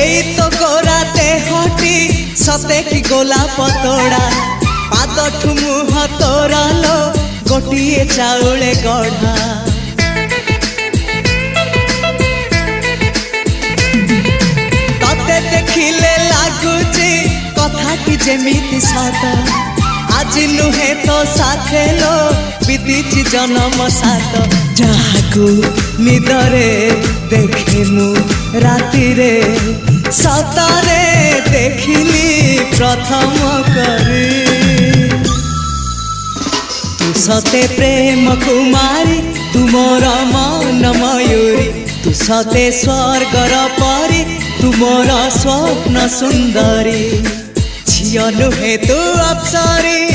एई तो गोरा देहटी सते कि गोलाप तोड़ा पाद मुह तोरा लो गोटिए चाउले गढ़ा तते देखिले लागुची कथाटी जेमिति सत आज नुहे तो साथे लो बीतीची जन्म सात जहाकू निदरे देखे मु राति रे सतरे देखिली प्रथम करी तू सते प्रेम कुमारी तू मोर मन मयूरी तू सते स्वर्गर परी तू मोर स्वप्न सुंदरी झियो नुहे तू अप्सरी।